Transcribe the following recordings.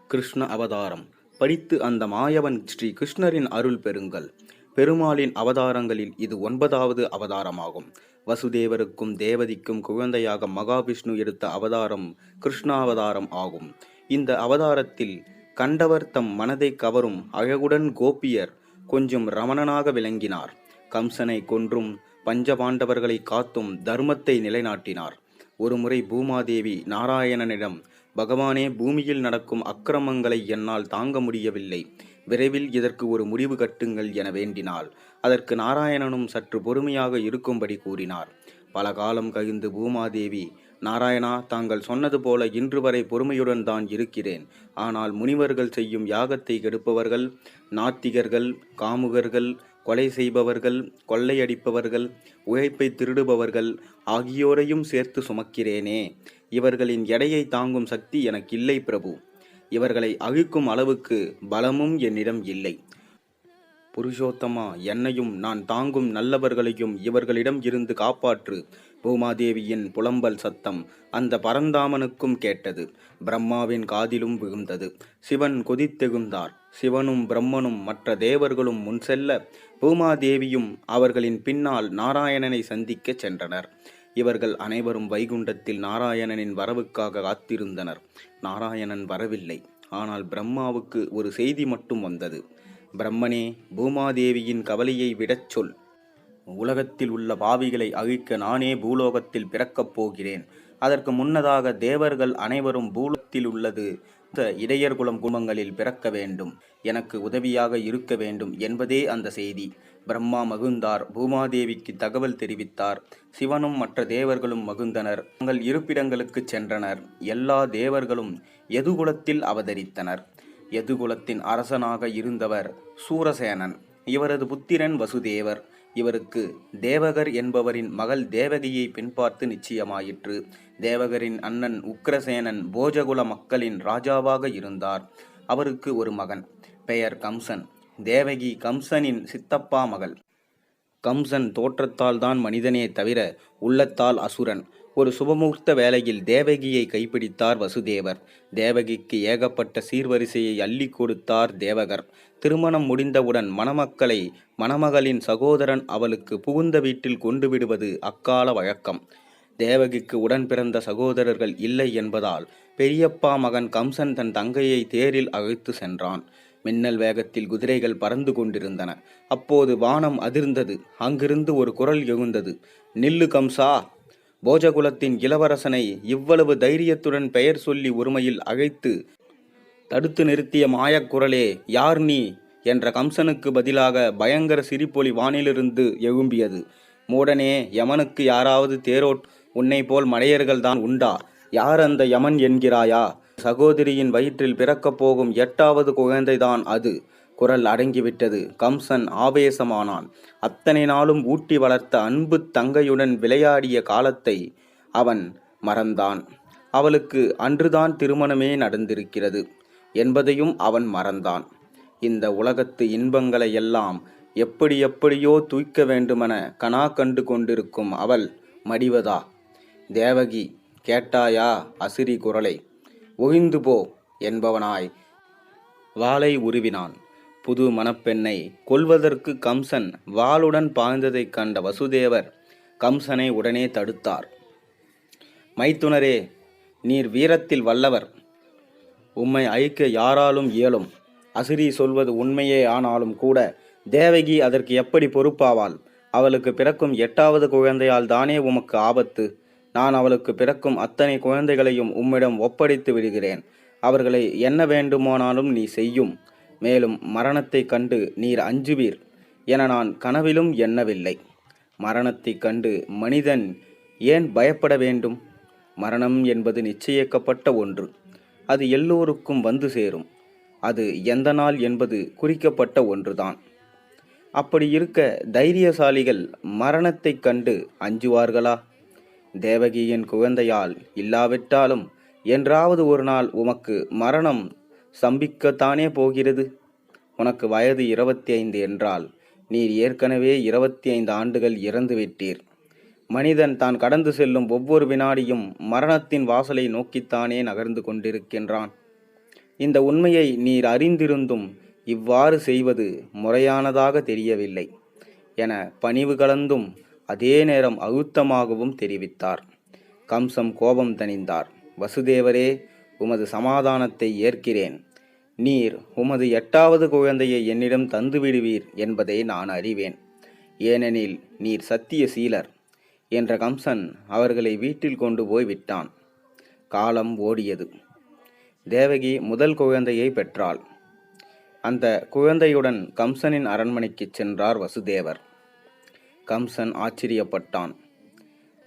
கிருஷ்ண அவதாரம் படித்து அந்த மாயவன் ஸ்ரீ கிருஷ்ணரின் அருள் பெறுங்கள். பெருமாளின் அவதாரங்களில் இது 9வது அவதாரமாகும். வசுதேவருக்கும் தேவதிக்கும் குழந்தையாக மகாவிஷ்ணு எடுத்த அவதாரம் கிருஷ்ணாவதாரம் ஆகும். இந்த அவதாரத்தில் கண்டவர் தம் மனதை கவரும் அழகுடன் கோபியர் கொஞ்சம் ரமணனாக விளங்கினார். கம்சனை கொன்றும் பஞ்சபாண்டவர்களை காத்தும் தர்மத்தை நிலைநாட்டினார். ஒருமுறை பூமாதேவி நாராயணனிடம், பகவானே, பூமியில் நடக்கும் அக்கிரமங்களை என்னால் தாங்க முடியவில்லை, விரைவில் இதற்கு ஒரு முடிவு கட்டுங்கள் என வேண்டினாள். அதற்கு நாராயணனும் சற்று பொறுமையாக இருக்கும்படி கூறினார். பல காலம் கழிந்து பூமாதேவி, நாராயணா, தாங்கள் சொன்னது போல இன்று வரை பொறுமையுடன் தான் இருக்கிறேன். ஆனால் முனிவர்கள் செய்யும் யாகத்தை கெடுப்பவர்கள், நாத்திகர்கள், காமுகர்கள், கொலை செய்பவர்கள், கொள்ளையடிப்பவர்கள், உழைப்பை திருடுபவர்கள் ஆகியோரையும் சேர்த்து சுமக்கிறேனே. இவர்களின் எடையை தாங்கும் சக்தி எனக்கு இல்லை பிரபு. இவர்களை அழிக்கும் அளவுக்கு பலமும் என்னிடம் இல்லை. புருஷோத்தமா, என்னையும் நான் தாங்கும் நல்லவர்களையும் இவர்களிடம் இருந்து காப்பாற்று. பூமாதேவியின் புலம்பல் சத்தம் அந்த பரந்தாமனுக்கும் கேட்டது. பிரம்மாவின் காதிலும் விழுந்தது. சிவன் கொதித்தெழுந்தார். சிவனும் பிரம்மனும் மற்ற தேவர்களும் முன் செல்ல, பூமாதேவியும் அவர்களின் பின்னால் நாராயணனை சந்திக்க சென்றனர். இவர்கள் அனைவரும் வைகுண்டத்தில் நாராயணனின் வரவுக்காக காத்திருந்தனர். நாராயணன் வரவில்லை. ஆனால் பிரம்மாவுக்கு ஒரு செய்தி மட்டும் வந்தது. பிரம்மனே, பூமாதேவியின் கவலையை விடச் சொல். உலகத்தில் உள்ள பாவிகளை அழிக்க நானே பூலோகத்தில் பிறக்கப் போகிறேன். அதற்கு முன்னதாக தேவர்கள் அனைவரும் பூலோகத்தில் உள்ளது இடையர்குலம் குடும்பங்களில் பிறக்க வேண்டும், எனக்கு உதவியாக இருக்க வேண்டும் என்பதே அந்த செய்தி. பிரம்மா மகிழ்ந்தார். பூமாதேவிக்கு தகவல் தெரிவித்தார். சிவனும் மற்ற தேவர்களும் மகிழ்ந்தனர். தங்கள் இருப்பிடங்களுக்கு சென்றனர். எல்லா தேவர்களும் யதுகுலத்தில் அவதரித்தனர். யதுகுலத்தின் அரசனாக இருந்தவர் சூரசேனன். இவரது புத்திரன் வசுதேவர். இவருக்கு தேவகர் என்பவரின் மகள் தேவகியை பின்பார்த்து நிச்சயமாயிற்று. தேவகரின் அண்ணன் உக்கிரசேனன் போஜகுல மக்களின் ராஜாவாக இருந்தார். அவருக்கு ஒரு மகன், பெயர் கம்சன். தேவகி கம்சனின் சித்தப்பா மகள். கம்சன் தோற்றத்தால் தான் மனிதனே தவிர உள்ளத்தால் அசுரன். ஒரு சுபமுகூர்த்த வேளையில் தேவகியை கைப்பிடித்தார் வசுதேவர். தேவகிக்கு ஏகப்பட்ட சீர்வரிசையை அள்ளி கொடுத்தார் தேவகர். திருமணம் முடிந்தவுடன் மணமக்களை மணமகளின் சகோதரன் அவளுக்கு புகுந்த வீட்டில் கொண்டு விடுவது அக்கால வழக்கம். தேவகிக்கு உடன் பிறந்த சகோதரர்கள் இல்லை என்பதால் பெரியப்பா மகன் கம்சன் தன் தங்கையை தேரில் அழைத்து சென்றான். மின்னல் வேகத்தில் குதிரைகள் பறந்து கொண்டிருந்தன. அப்போது வானம் அதிர்ந்தது. அங்கிருந்து ஒரு குரல் எழுந்தது. நில்லு கம்சா! போஜகுலத்தின் இளவரசனை இவ்வளவு தைரியத்துடன் பெயர் சொல்லி ஒருமையில் அழைத்து தடுத்து நிறுத்திய மாயக்குரலே, யார் நீ என்ற கம்சனுக்கு பதிலாக பயங்கர சிரிப்பொலி வானிலிருந்து எழும்பியது. மூடனே, யமனுக்கு யாராவது தேரோட் உன்னை போல் மடையர்கள்தான் உண்டா? யார் அந்த யமன் என்கிறாயா? சகோதரியின் வயிற்றில் பிறக்கப் போகும் 8வது குழந்தைதான் அது. குரல் அடங்கிவிட்டது. கம்சன் ஆவேசமானான். அத்தனை நாளும் ஊட்டி வளர்த்த அன்பு தங்கையுடன் விளையாடிய காலத்தை அவன் மறந்தான். அவளுக்கு அன்றுதான் திருமணமே நடந்திருக்கிறது என்பதையும் அவன் மறந்தான். இந்த உலகத்து இன்பங்களை எல்லாம் எப்படி எப்படியோ தூய்க்க வேண்டுமென கனா கண்டு கொண்டிருக்கும் அவள் மடிவதா? தேவகி, கேட்டாயா அசிரி குரலை? ஒழிந்து போ என்பவனாய் வாளை உருவினான். புது மணப்பெண்ணை கொல்வதற்கு கம்சன் வாளுடன் பாய்ந்ததைக் கண்ட வசுதேவர் கம்சனை உடனே தடுத்தார். மைத்துனரே, நீர் வீரத்தில் வல்லவர். உம்மை அழிக்க யாராலும் இயலும். அசிரி சொல்வது உண்மையே ஆனாலும் கூட தேவகி அதற்கு எப்படி பொறுப்பாவாள்? அவளுக்கு பிறக்கும் 8வது குழந்தையால் தானே உமக்கு ஆபத்து. நான் அவளுக்கு பிறக்கும் அத்தனை குழந்தைகளையும் உம்மிடம் ஒப்படைத்து விடுகிறேன். அவர்களை என்ன வேண்டுமானாலும் நீ செய்யும். மேலும் மரணத்தை கண்டு நீர் அஞ்சுவீர் என நான் கனவிலும் எண்ணவில்லை. மரணத்தை கண்டு மனிதன் ஏன் பயப்பட வேண்டும்? மரணம் என்பது நிச்சயிக்கப்பட்ட ஒன்று. அது எல்லோருக்கும் வந்து சேரும். அது எந்த நாள் என்பது குறிக்கப்பட்ட ஒன்றுதான். அப்படி இருக்க தைரியசாலிகள் மரணத்தை கண்டு அஞ்சுவார்களா? தேவகியின் குழந்தையால் இல்லாவிட்டாலும் என்றாவது ஒரு நாள் உமக்கு மரணம் சம்பிக்கத்தானே போகிறது. உனக்கு வயது 25 என்றால் நீர் ஏற்கனவே 25 ஆண்டுகள் இறந்துவிட்டீர். மனிதன் தான் கடந்து செல்லும் ஒவ்வொரு வினாடியும் மரணத்தின் வாசலை நோக்கித்தானே நகர்ந்து கொண்டிருக்கின்றான். இந்த உண்மையை நீர் அறிந்திருந்தும் இவ்வாறு செய்வது முறையானதாக தெரியவில்லை என பணிவு கலந்தும் அதே நேரம் அழுத்தமாகவும் தெரிவித்தார். கம்சன் கோபம் தணிந்தார். வசுதேவரே, உமது சமாதானத்தை ஏற்கிறேன். நீர் உமது 8வது குழந்தையை என்னிடம் தந்துவிடுவீர் என்பதை நான் அறிவேன். ஏனெனில் நீர் சத்திய சீலர் என்ற கம்சன் அவர்களை வீட்டில் கொண்டு போய் விட்டான். காலம் ஓடியது. தேவகி முதல் குழந்தையை பெற்றாள். அந்த குழந்தையுடன் கம்சனின் அரண்மனைக்கு சென்றார் வசுதேவர். கம்சன் ஆச்சரியப்பட்டான்.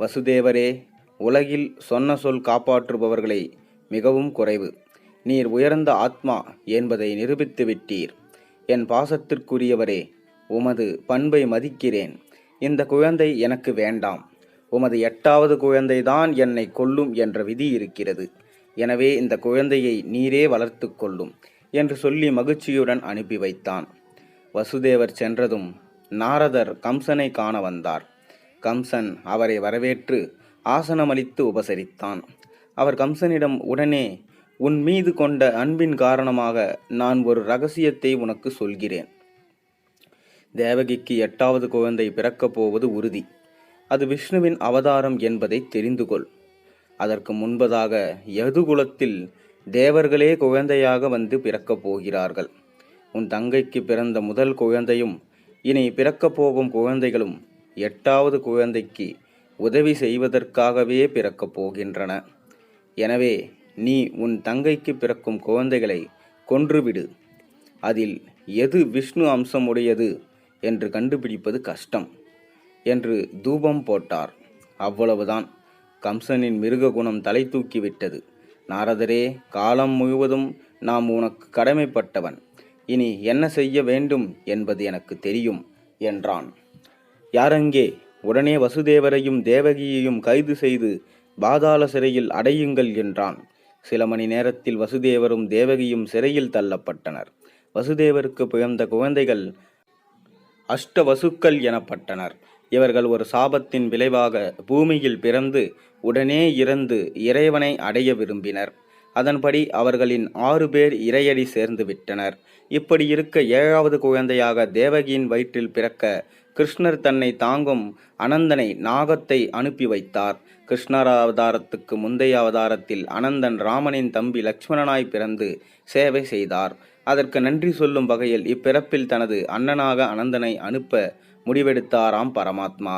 வசுதேவரே, உலகில் சொன்ன சொல் காப்பாற்றுபவர்களை மிகவும் குறைவு. நீர் உயர்ந்த ஆத்மா என்பதை நிரூபித்து விட்டீர். என் பாசத்திற்குரியவரே, உமது பண்பை மதிக்கிறேன். இந்த குழந்தை எனக்கு வேண்டாம். உமது 8வது குழந்தைதான் என்னை கொல்லும் என்ற விதி இருக்கிறது. எனவே இந்த குழந்தையை நீரே வளர்த்து கொள்ளும் என்று சொல்லி மகிழ்ச்சியுடன் அனுப்பி வைத்தான். வசுதேவர் சென்றதும் நாரதர் கம்சனை காண வந்தார். கம்சன் அவரை வரவேற்று ஆசனமளித்து உபசரித்தான். அவர் கம்சனிடம் உடனே, உன் மீது கொண்ட அன்பின் காரணமாக நான் ஒரு இரகசியத்தை உனக்கு சொல்கிறேன். தேவகிக்கு 8வது குழந்தை பிறக்கப் போவது உறுதி. அது விஷ்ணுவின் அவதாரம் என்பதை தெரிந்து கொள். அதற்கு முன்பதாக யதுகுலத்தில் தேவர்களே குழந்தையாக வந்து பிறக்கப் போகிறார்கள். உன் தங்கைக்கு பிறந்த முதல் குழந்தையும் இனி பிறக்கப் போகும் குழந்தைகளும் 8வது குழந்தைக்கு உதவி செய்வதற்காகவே பிறக்கப் போகின்றன. எனவே நீ உன் தங்கைக்கு பிறக்கும் குழந்தைகளை கொன்றுவிடு. அதில் எது விஷ்ணு அம்சமுடையது என்று கண்டுபிடிப்பது கஷ்டம் என்று தூபம் போட்டார். அவ்வளவுதான். கம்சனின் மிருக குணம் தலை தூக்கிவிட்டது. நாரதரே, காலம் முழுவதும் நாம் உனக்கு கடமைப்பட்டவன். இனி என்ன செய்ய வேண்டும் என்பது எனக்கு தெரியும் என்றான். யாரங்கே? உடனே வசுதேவரையும் தேவகியையும் கைது செய்து பாதாள சிறையில் அடையுங்கள் என்றான். சில மணி நேரத்தில் வசுதேவரும் தேவகியும் சிறையில் தள்ளப்பட்டனர். வசுதேவருக்கு பிறந்த குழந்தைகள் அஷ்டவசுக்கள் எனப்பட்டனர். இவர்கள் ஒரு சாபத்தின் விளைவாக பூமியில் பிறந்து உடனே இறந்து இறைவனை அடைய விரும்பினர். அதன்படி அவர்களின் 6 பேர் இறையடி சேர்ந்து விட்டனர். இப்படி இருக்க 7வது குழந்தையாக தேவகியின் வயிற்றில் பிறக்க கிருஷ்ணர் தன்னை தாங்கும் அனந்தனை நாகத்தை அனுப்பி வைத்தார். கிருஷ்ணர் அவதாரத்துக்கு முந்தைய அவதாரத்தில் அனந்தன் ராமனின் தம்பி லட்சுமணனாய் பிறந்து சேவை செய்தார். அதற்கு நன்றி சொல்லும் வகையில் இப்பிறப்பில் தனது அண்ணனாக அனந்தனை அனுப்ப முடிவெடுத்தாராம் பரமாத்மா.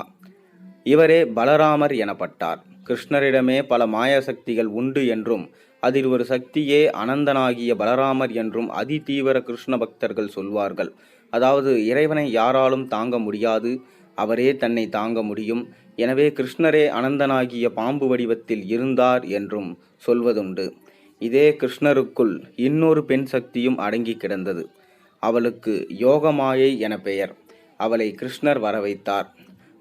இவரே பலராமர் எனப்பட்டார். கிருஷ்ணரிடமே பல மாயாசக்திகள் உண்டு என்றும் அதில் ஒரு சக்தியே அனந்தனாகிய பலராமர் என்றும் அதி தீவிர கிருஷ்ண பக்தர்கள் சொல்வார்கள். அதாவது இறைவனை யாராலும் தாங்க முடியாது, அவரே தன்னை தாங்க முடியும். எனவே கிருஷ்ணரே அனந்தனாகிய பாம்பு வடிவத்தில் இருந்தார் என்றும் சொல்வதுண்டு. இதே கிருஷ்ணருக்குள் இன்னொரு பெண் சக்தியும் அடங்கி கிடந்தது. அவளுக்கு யோகமாயை என பெயர். அவளை கிருஷ்ணர் வர வைத்தார்.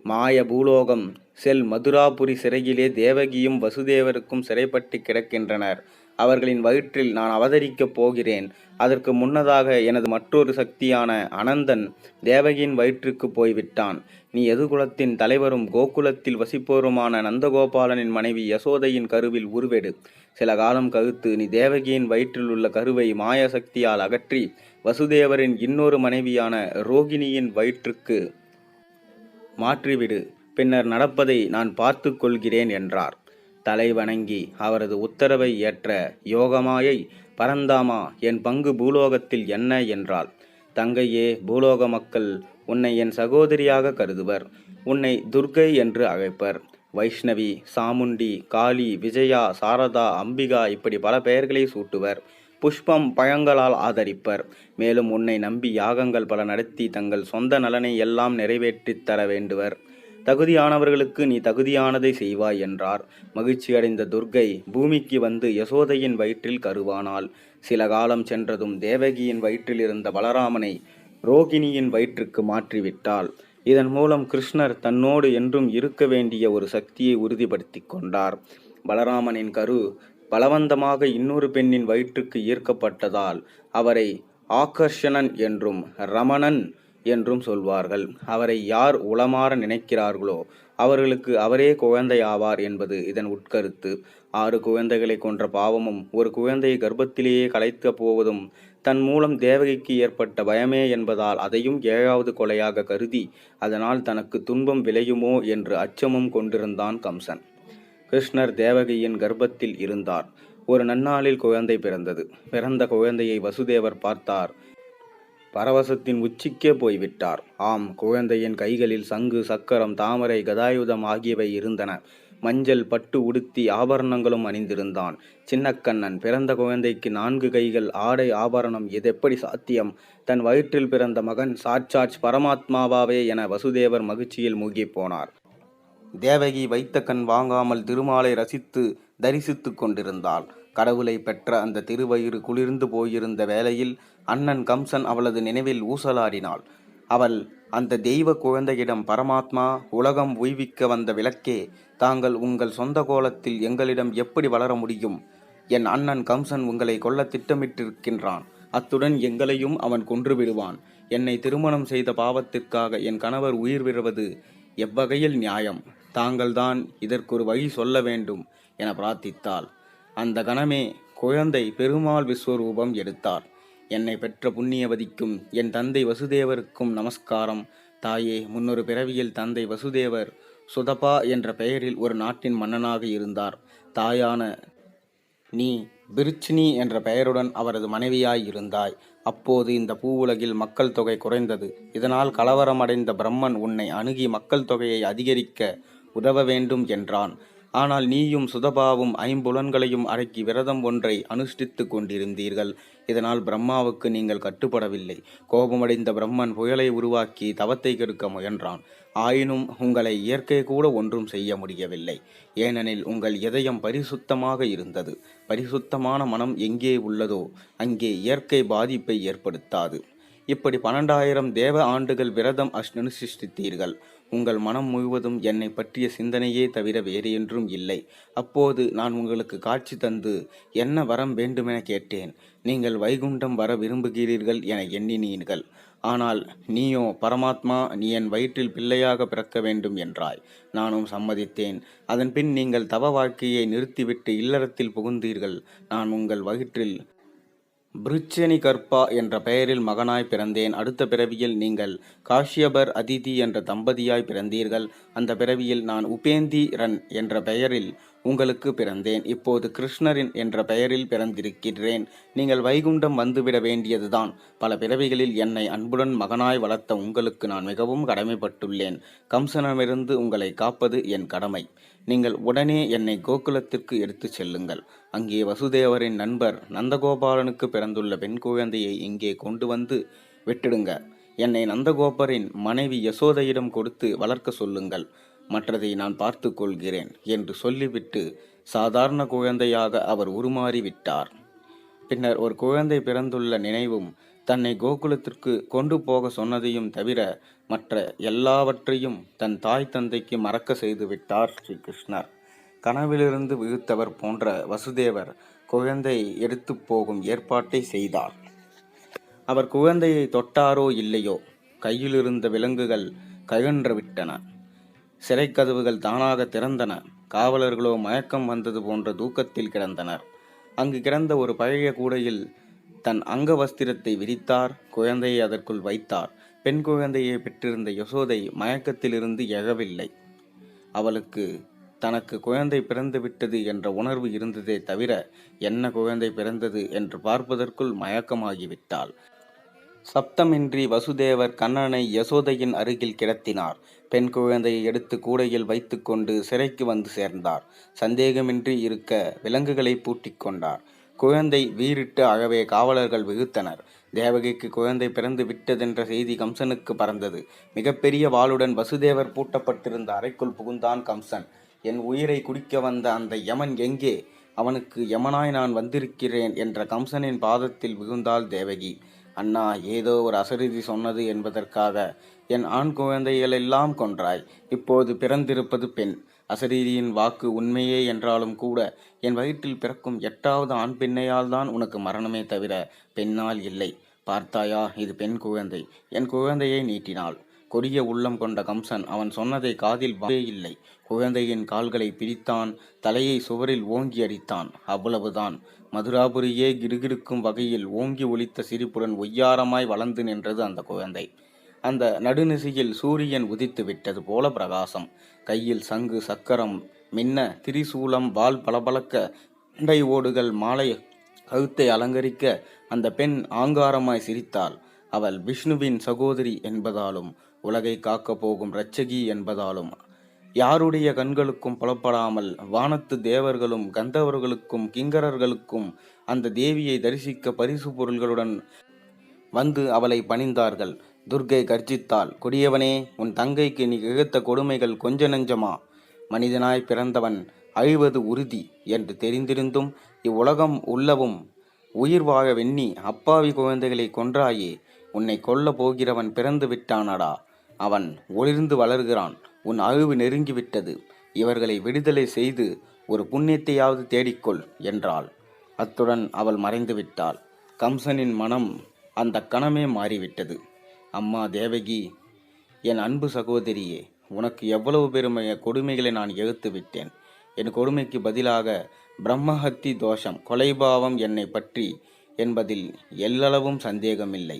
மாய பூலோகம் செல் மதுராபுரி சிறையிலே தேவகியும் வசுதேவருக்கும் சிறைப்பட்டு கிடக்கின்றனர். அவர்களின் வயிற்றில் நான் அவதரிக்கப் போகிறேன். அதற்கு முன்னதாக எனது மற்றொரு சக்தியான அனந்தன் தேவகியின் வயிற்றுக்கு போய்விட்டான். நீ யதுகுலத்தின் தலைவரும் கோகுலத்தில் வசிப்போருமான நந்தகோபாலனின் மனைவி யசோதையின் கருவில் உருவெடு. சில காலம் கழித்து நீ தேவகியின் வயிற்றில் உள்ள கருவை மாய சக்தியால் அகற்றி வசுதேவரின் இன்னொரு மனைவியான ரோகிணியின் வயிற்றுக்கு மாற்றிவிடு. பின்னர் நடப்பதை நான் பார்த்து கொள்கிறேன் என்றார். தலை வணங்கி அவரது உத்தரவை ஏற்ற யோகமாயை, பரந்தாமா, என் பங்கு பூலோகத்தில் என்ன என்றாள். தங்கையே, பூலோக மக்கள் உன்னை என் சகோதரியாக கருதுவர். உன்னை துர்க்கை என்று அழைப்பர். வைஷ்ணவி, சாமுண்டி, காளி, விஜயா, சாரதா, அம்பிகா இப்படி பல பெயர்களை சூட்டுவர். புஷ்பம், பழங்களால் ஆதரிப்பர். மேலும் உன்னை நம்பி யாகங்கள் பல நடத்தி தங்கள் சொந்த நலனை எல்லாம் நிறைவேற்றித் தர வேண்டுவர். தகுதியானவர்களுக்கு நீ தகுதியானதை செய்வாய் என்றார். மகிழ்ச்சியடைந்த துர்க்கை பூமிக்கு வந்து யசோதையின் வயிற்றில் கருவானாள். சில காலம் சென்றதும் தேவகியின் வயிற்றில் இருந்த பலராமனை ரோகிணியின் வயிற்றுக்கு மாற்றிவிட்டாள். இதன் மூலம் கிருஷ்ணர் தன்னோடு என்றும் இருக்க வேண்டிய ஒரு சக்தியை உறுதிப்படுத்தி கொண்டார். பலராமனின் கரு பலவந்தமாக இன்னொரு பெண்ணின் வயிற்றுக்கு ஈர்க்கப்பட்டதால் அவரை ஆகர்ஷணன் என்றும் ரமணன் என்றும் சொல்வார்கள். அவரை யார் உளமாற நினைக்கிறார்களோ அவர்களுக்கு அவரே குழந்தையாவார் என்பது இதன் உட்கருத்து. 6 குழந்தைகளை கொன்ற பாவமும் ஒரு குழந்தையை கர்ப்பத்திலேயே கலைத்து போவதும் தன் மூலம் தேவகிக்கு ஏற்பட்ட பயமே என்பதால் அதையும் 7வது கொலையாக கருதி அதனால் தனக்கு துன்பம் விளையுமோ என்று அச்சமும் கொண்டிருந்தான் கம்சன். கிருஷ்ணர் தேவகியின் கர்ப்பத்தில் இருந்தார். ஒரு நன்னாளில் குழந்தை பிறந்தது. பிறந்த குழந்தையை வசுதேவர் பார்த்தார். பரவசத்தின் உச்சிக்கே போய்விட்டார். ஆம், குழந்தையின் கைகளில் சங்கு, சக்கரம், தாமரை, கதாயுதம் ஆகியவை இருந்தன. மஞ்சள் பட்டு உடுத்தி ஆபரணங்களும் அணிந்திருந்தான். சின்னக்கண்ணன் பிறந்த குழந்தைக்கு 4 கைகள், ஆடை, ஆபரணம், இதெப்படி சாத்தியம்? தன் வயிற்றில் பிறந்த மகன் சாட்சாத் பரமாத்மாவாவே என வசுதேவர் மகிழ்ச்சியில் மூழ்கிப் போனார். தேவகி வைத்த கண் வாங்காமல் திருமாலை ரசித்து தரிசித்து கொண்டிருந்தாள். கடவுளை பெற்ற அந்த திருவயிறு குளிர்ந்து போயிருந்த வேளையில் அண்ணன் கம்சன் அவளது நினைவில் ஊசலாடினாள். அவள் அந்த தெய்வ குழந்தையிடம், பரமாத்மா, உலகம் உய்விக்க வந்த விளக்கே, தாங்கள் உங்கள் சொந்த கோலத்தில் எங்களிடம் எப்படி வளர முடியும்? என் அண்ணன் கம்சன் உங்களை கொல்ல திட்டமிட்டிருக்கின்றான். அத்துடன் எங்களையும் அவன் கொன்று விடுவான். என்னை திருமணம் செய்த பாவத்திற்காக என் கணவர் உயிர் விடுவது எவ்வகையில் நியாயம்? தாங்கள்தான் இதற்கொரு வழி சொல்ல வேண்டும் என பிரார்த்தித்தாள். அந்த கணமே குழந்தை பெருமாள் விஸ்வரூபம் எடுத்தார். என்னை பெற்ற புண்ணியவதிக்கும் என் தந்தை வசுதேவருக்கும் நமஸ்காரம். தாயே, முன்னொரு பிறவியில் தந்தை வசுதேவர் சுதபா என்ற பெயரில் ஒரு நாட்டின் மன்னனாக இருந்தார். தாயான நீ பிருச்சினி என்ற பெயருடன் அவரது மனைவியாய் இருந்தாய். அப்போது இந்த பூவுலகில் மக்கள் தொகை குறைந்தது. இதனால் கலவரமடைந்த பிரம்மன் உன்னை அணுகி மக்கள் தொகையை அதிகரிக்க உதவ வேண்டும் என்றான். ஆனால் நீயும் சுதபாவும் 5 புலன்களையும் அடக்கி விரதம் ஒன்றை அனுஷ்டித்து கொண்டிருந்தீர்கள். இதனால் பிரம்மாவுக்கு நீங்கள் கட்டுப்படவில்லை. கோபமடைந்த பிரம்மன் புயலை உருவாக்கி தவத்தை கெடுக்க முயன்றான். ஆயினும் உங்களை இயற்கை கூட ஒன்றும் செய்ய முடியவில்லை. ஏனெனில் உங்கள் இதயம் பரிசுத்தமாக இருந்தது. பரிசுத்தமான மனம் எங்கே உள்ளதோ அங்கே இயற்கை பாதிப்பை ஏற்படுத்தாது. இப்படி 12,000 தேவ ஆண்டுகள் விரதம் அனுஷ்டித்தீர்கள். உங்கள் மனம் முழுவதும் என்னை பற்றிய சிந்தனையே தவிர வேறு என்றும் இல்லை. அப்போது நான் உங்களுக்கு காட்சி தந்து என்ன வரம் வேண்டுமென கேட்டேன். நீங்கள் வைகுண்டம் வர விரும்புகிறீர்கள் என எண்ணினீர்கள். ஆனால் நீயோ, பரமாத்மா, நீ என் வயிற்றில் பிள்ளையாக பிறக்க வேண்டும் என்றாய். நானும் சம்மதித்தேன். அதன் பின் நீங்கள் தவ வாழ்க்கையை நிறுத்திவிட்டு இல்லறத்தில் புகுந்தீர்கள். நான் உங்கள் வயிற்றில் பிருச்சனி கற்பா என்ற பெயரில் மகனாய் பிறந்தேன். அடுத்த பிறவியில் நீங்கள் காஷ்யபர் அதிதி என்ற தம்பதியாய் பிறந்தீர்கள். அந்த பிறவியில் நான் உபேந்திரன் என்ற பெயரில் உங்களுக்கு பிறந்தேன். இப்போது கிருஷ்ணரின் என்ற பெயரில் பிறந்திருக்கிறேன். நீங்கள் வைகுண்டம் வந்துவிட வேண்டியதுதான். பல பிறவிகளில் என்னை அன்புடன் மகனாய் வளர்த்த உங்களுக்கு நான் மிகவும் கடமைப்பட்டுள்ளேன். கம்சனிடமிருந்து உங்களை காப்பது என் கடமை. நீங்கள் உடனே என்னை கோகுலத்திற்கு எடுத்துச் செல்லுங்கள். அங்கே வசுதேவரின் நண்பர் நந்தகோபாலனுக்கு பிறந்துள்ள பெண் குழந்தையை இங்கே கொண்டு வந்து விட்டுடுங்க. என்னை நந்தகோபரின் மனைவி யசோதையிடம் கொடுத்து வளர்க்க சொல்லுங்கள். மற்றதை நான் பார்த்து கொள்கிறேன் என்று சொல்லிவிட்டு சாதாரண குழந்தையாக அவர் உருமாறிவிட்டார். பின்னர் ஒரு குழந்தை பிறந்துள்ள நினைவும் தன்னை கோகுலத்திற்கு கொண்டு போக சொன்னதையும் தவிர மற்ற எல்லாவற்றையும் தன் தாய் தந்தைக்கு மறக்க செய்துவிட்டார் ஸ்ரீகிருஷ்ணர். கனவிலிருந்து விழுத்தவர் போன்ற வசுதேவர் குழந்தை எடுத்து போகும் ஏற்பாட்டை செய்தார். அவர் குழந்தையை தொட்டாரோ இல்லையோ, கையிலிருந்த விலங்குகள் கழன்று விட்டன. சிறை கதவுகள் தானாக திறந்தன. காவலர்களோ மயக்கம் வந்தது போன்ற தூக்கத்தில் கிடந்தனர். அங்கு கிடந்த ஒரு பழைய கூடையில் தன் அங்க வஸ்திரத்தை விரித்தார். குழந்தையை அதற்குள் வைத்தார். பெண் குழந்தையை பெற்றிருந்த யசோதை மயக்கத்திலிருந்து எழவில்லை. அவளுக்கு தனக்கு குழந்தை பிறந்து விட்டது என்ற உணர்வு இருந்ததே தவிர என்ன குழந்தை பிறந்தது என்று பார்ப்பதற்குள் மயக்கமாகிவிட்டாள். சப்தமின்றி வசுதேவர் கண்ணனை யசோதையின் அருகில் கிடத்தினார். பெண் குழந்தையை எடுத்து கூடையில் வைத்து கொண்டு சிறைக்கு வந்து சேர்ந்தார். சந்தேகமின்றி இருக்க விலங்குகளை பூட்டிக் கொண்டார். குழந்தை வீறிட்டு அழவே காவலர்கள் விகுத்தனர். தேவகிக்கு குழந்தை பிறந்து விட்டதென்ற செய்தி கம்சனுக்கு பறந்தது. மிகப்பெரிய வாளுடன் வசுதேவர் பூட்டப்பட்டிருந்த அறைக்குள் புகுந்தான் கம்சன். என் உயிரை குடிக்க வந்த அந்த யமன் எங்கே? அவனுக்கு யமனாய் நான் வந்திருக்கிறேன் என்ற கம்சனின் பாதத்தில் விழுந்தாள் தேவகி. அண்ணா, ஏதோ ஒரு அசரீதி சொன்னது என்பதற்காக என் ஆண் குழந்தைகளெல்லாம் கொன்றாய். இப்போது பிறந்திருப்பது பெண். அசரீரியின் வாக்கு உண்மையே என்றாலும் கூட என் வயிற்றில் பிறக்கும் 8வது ஆண் பெண்ணையால் தான் உனக்கு மரணமே தவிர பெண்ணால் இல்லை. பார்த்தாயா, இது பெண் குழந்தை. என் குழந்தையை நீட்டினாள். கொடிய உள்ளம் கொண்ட கம்சன் அவன் சொன்னதை காதில் இல்லை. குழந்தையின் கால்களை பிடித்தான், தலையை சுவரில் ஓங்கி அடித்தான். அவ்வளவுதான். மதுராபுரியே கிடுகிடுக்கும் வகையில் ஓங்கி ஒலித்த சிரிப்புடன் ஒய்யாரமாய் வளர்ந்து நின்றது அந்த குழந்தை. அந்த நடுநிசையில் சூரியன் உதித்து விட்டது போல பிரகாசம். கையில் சங்கு சக்கரம் மின்ன, திரிசூலம் வால் பளபளக்க, சண்டை ஓடுகள் மாலை கழுத்தை அலங்கரிக்க அந்த பெண் ஆங்காரமாய் சிரித்தாள். அவள் விஷ்ணுவின் சகோதரி என்பதாலும் உலகை காக்கப் போகும் இரட்சகி என்பதாலும் யாருடைய கண்களுக்கும் புலப்படாமல் வானத்து தேவர்களும் கந்தவர்களுக்கும் கிங்கரர்களுக்கும் அந்த தேவியை தரிசிக்க பரிசு பொருள்களுடன் வந்து அவளை பணிந்தார்கள். துர்க்கை கர்ஜித்தாள். கொடியவனே, உன் தங்கைக்கு நீ இழைத்த கொடுமைகள் கொஞ்ச நெஞ்சமா? மனிதனாய் பிறந்தவன் அழிவது உறுதி என்று தெரிந்திருந்தும் இவ்வுலகம் உள்ளவும் உயிர் வாழ வெண்ணி அப்பாவி குழந்தைகளை கொன்றாயே. உன்னை கொல்ல போகிறவன் பிறந்து விட்டானடா. அவன் ஒளிர்ந்து வளர்கிறான். உன் அழிவு நெருங்கிவிட்டது. இவர்களை விடுதலை செய்து ஒரு புண்ணியத்தையாவது தேடிக்கொள் என்றாள். அத்துடன் அவள் மறைந்து விட்டாள். கம்சனின் மனம் அந்த கணமே மாறிவிட்டது. அம்மா தேவகி, என் அன்பு சகோதரியே, உனக்கு எவ்வளவு பெருமைய கொடுமைகளை நான் எழுத்து விட்டேன். என் கொடுமைக்கு பதிலாக பிரம்மஹத்தி தோஷம், கொலைபாவம் என்னை பற்றி என்பதில் எல்லளவும் சந்தேகமில்லை.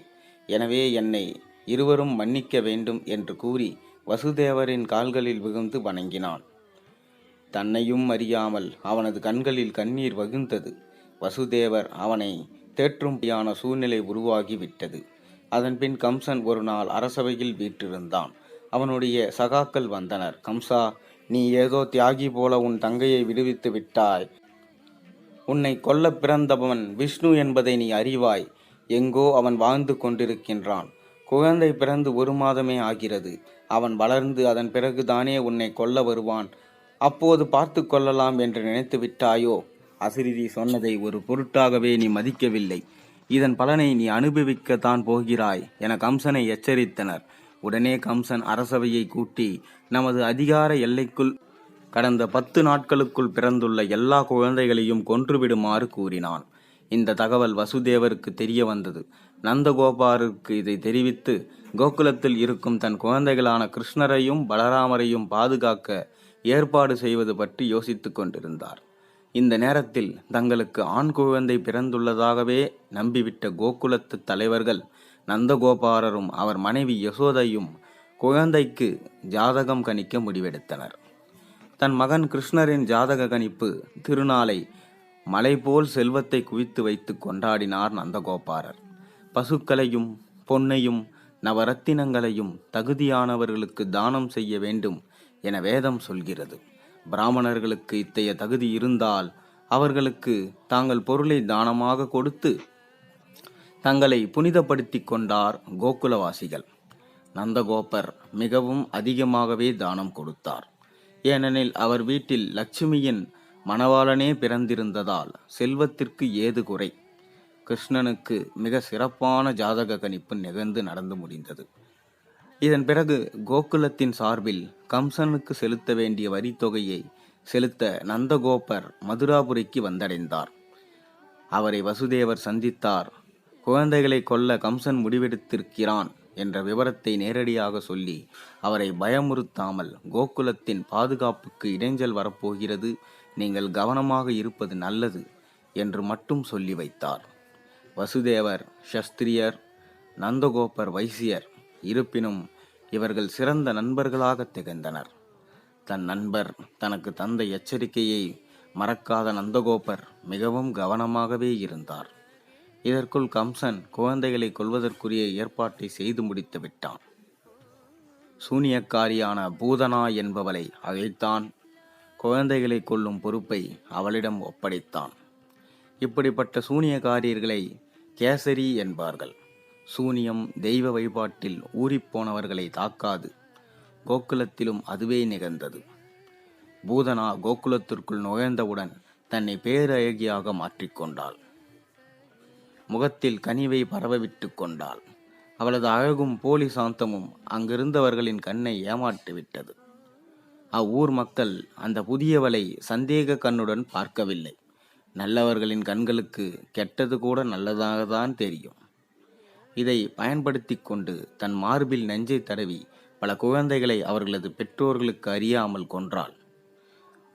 எனவே என்னை இருவரும் மன்னிக்க வேண்டும் என்று கூறி வசுதேவரின் கால்களில் விழுந்து வணங்கினான். தன்னையும் அறியாமல் அவனது கண்களில் கண்ணீர் வகுந்தது. வசுதேவர் அவனை தேற்றும்படியான சூழ்நிலை உருவாகிவிட்டது. அதன்பின் கம்சன் ஒரு நாள் அரசவையில் வீற்றிருந்தான். அவனுடைய சகாக்கள் வந்தனர். கம்சா, நீ ஏதோ தியாகி போல உன் தங்கையை விடுவித்து விட்டாய். உன்னை கொல்ல பிறந்தவன் விஷ்ணு என்பதை நீ அறிவாய். எங்கோ அவன் வாழ்ந்து கொண்டிருக்கின்றான். குழந்தை பிறந்து 1 மாதமே ஆகிறது. அவன் வளர்ந்து அதன் பிறகுதானே உன்னை கொல்ல வருவான். அப்போது பார்த்து கொள்ளலாம் என்று நினைத்து விட்டாயோ? அசிரிதி சொன்னதை ஒரு பொருட்டாகவே நீ மதிக்கவில்லை. இதன் பலனை நீ அனுபவிக்கத்தான் போகிறாய் என கம்சனை எச்சரித்தனர். உடனே கம்சன் அரசவையை கூட்டி நமது அதிகார எல்லைக்குள் கடந்த 10 நாட்களுக்குள் பிறந்துள்ள எல்லா குழந்தைகளையும் கொன்றுவிடுமாறு கூறினான். இந்த தகவல் வசுதேவருக்கு தெரிய வந்தது. நந்தகோபாருக்கு இதை தெரிவித்து கோகுலத்தில் இருக்கும் தன் குழந்தைகளான கிருஷ்ணரையும் பலராமரையும் பாதுகாக்க ஏற்பாடு செய்வது பற்றி யோசித்து கொண்டிருந்தார். இந்த நேரத்தில் தங்களுக்கு ஆண் குழந்தை பிறந்துள்ளதாகவே நம்பிவிட்ட கோகுலத்து தலைவர்கள் நந்தகோபாரரும் அவர் மனைவி யசோதையும் குழந்தைக்கு ஜாதகம் கணிக்க முடிவெடுத்தனர். தன் மகன் கிருஷ்ணரின் ஜாதக கணிப்பு திருநாளை மலை போல் செல்வத்தை குவித்து வைத்து கொண்டாடினார் நந்தகோபாரர். பசுக்களையும் பொன்னையும் நவரத்தினங்களையும் தகுதியானவர்களுக்கு தானம் செய்ய வேண்டும் என வேதம் சொல்கிறது. பிராமணர்களுக்கு இத்தகைய தகுதி இருந்தால் அவர்களுக்கு தாங்கள் பொருளை தானமாக கொடுத்து தங்களை புனிதப்படுத்தி கொண்டார் கோகுலவாசிகள். நந்தகோபர் மிகவும் அதிகமாகவே தானம் கொடுத்தார். ஏனெனில் அவர் வீட்டில் லட்சுமியின் மணவாளனே பிறந்திருந்ததால் செல்வத்திற்கு ஏது குறை. கிருஷ்ணனுக்கு மிக சிறப்பான ஜாதக கணிப்பு நிகழ்ந்து நடந்து முடிந்தது. இதன் பிறகு கோகுலத்தின் சார்பில் கம்சனுக்கு செலுத்த வேண்டிய வரித்தொகையை செலுத்த நந்தகோபர் மதுராபுரிக்கு வந்தடைந்தார். அவரை வசுதேவர் சந்தித்தார். குழந்தைகளை கொல்ல கம்சன் முடிவெடுத்திருக்கிறான் என்ற விவரத்தை நேரடியாக சொல்லி அவரை பயமுறுத்தாமல் கோகுலத்தின் பாதுகாப்புக்கு இடைஞ்சல் வரப்போகிறது, நீங்கள் கவனமாக இருப்பது நல்லது என்று மட்டும் சொல்லி வைத்தார். வசுதேவர் சஸ்திரியர், நந்தகோபர் வைசியர். இருப்பினும் இவர்கள் சிறந்த நண்பர்களாக திகழ்ந்தனர். தன் நண்பர் தனக்கு தந்த எச்சரிக்கையை மறக்காத நந்தகோபர் மிகவும் கவனமாகவே இருந்தார். இதற்குள் கம்சன் குழந்தைகளை கொல்வதற்குரிய ஏற்பாட்டை செய்து முடித்து விட்டான். சூனியக்காரியான பூதனா என்பவளை அழைத்தான். குழந்தைகளை கொல்லும் பொறுப்பை அவளிடம் ஒப்படைத்தான். இப்படிப்பட்ட சூனியக்காரியர்களை கேசரி என்பார்கள். சூனியம் தெய்வ வழிபாட்டில் ஊறிப்போனவர்களை தாக்காது. கோகுலத்திலும் அதுவே நிகழ்ந்தது. பூதனா கோகுலத்திற்குள் நுழைந்தவுடன் தன்னை பேரழகியாக மாற்றிக்கொண்டாள். முகத்தில் கனிவை பரவவிட்டு கொண்டாள். அவளது அழகும் போலி சாந்தமும் அங்கிருந்தவர்களின் கண்ணை ஏமாற்றிவிட்டது. அவ்வூர் மக்கள் அந்த புதியவளை சந்தேக கண்ணுடன் பார்க்கவில்லை. நல்லவர்களின் கண்களுக்கு கெட்டது கூட நல்லதாகத்தான் தெரியும். இதை பயன்படுத்தி கொண்டு தன் மார்பில் நெஞ்சை தடவி பல குழந்தைகளை அவர்களது பெற்றோர்களுக்கு அறியாமல் கொன்றாள்.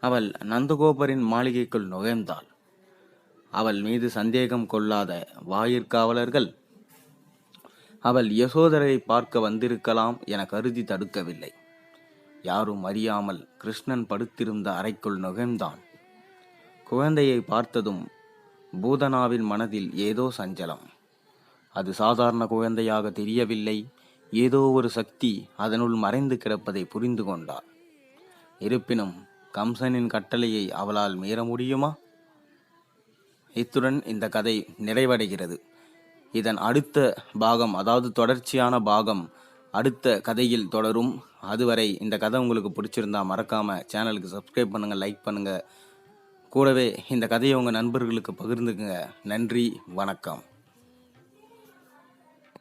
அவள் நந்தகோபரின் மாளிகைக்குள் நுழைந்தாள். அவள் மீது சந்தேகம் கொள்ளாத வாயிற்காவலர்கள் அவள் யசோதரை பார்க்க வந்திருக்கலாம் என கருதி தடுக்கவில்லை. யாரும் அறியாமல் கிருஷ்ணன் படுத்திருந்த அறைக்குள் நுழைந்தான். குழந்தையை பார்த்ததும் பூதனாவின் மனதில் ஏதோ சஞ்சலம். அது சாதாரண குழந்தையாக தெரியவில்லை. ஏதோ ஒரு சக்தி அதனுள் மறைந்து கிடப்பதை புரிந்து கொண்டாள். இருப்பினும் கம்சனின் கட்டளையை அவளால் மீற முடியுமா? இத்துடன் இந்த கதை நிறைவடைகிறது. இதன் அடுத்த பாகம், அதாவது தொடர்ச்சியான பாகம் அடுத்த கதையில் தொடரும். அதுவரை இந்த கதை உங்களுக்கு பிடிச்சிருந்தா மறக்காம சேனலுக்கு சப்ஸ்கிரைப் பண்ணுங்க, லைக் பண்ணுங்க. கூடவே இந்த கதையை உங்கள் நண்பர்களுக்கு பகிர்ந்துக்குங்க. நன்றி, வணக்கம்.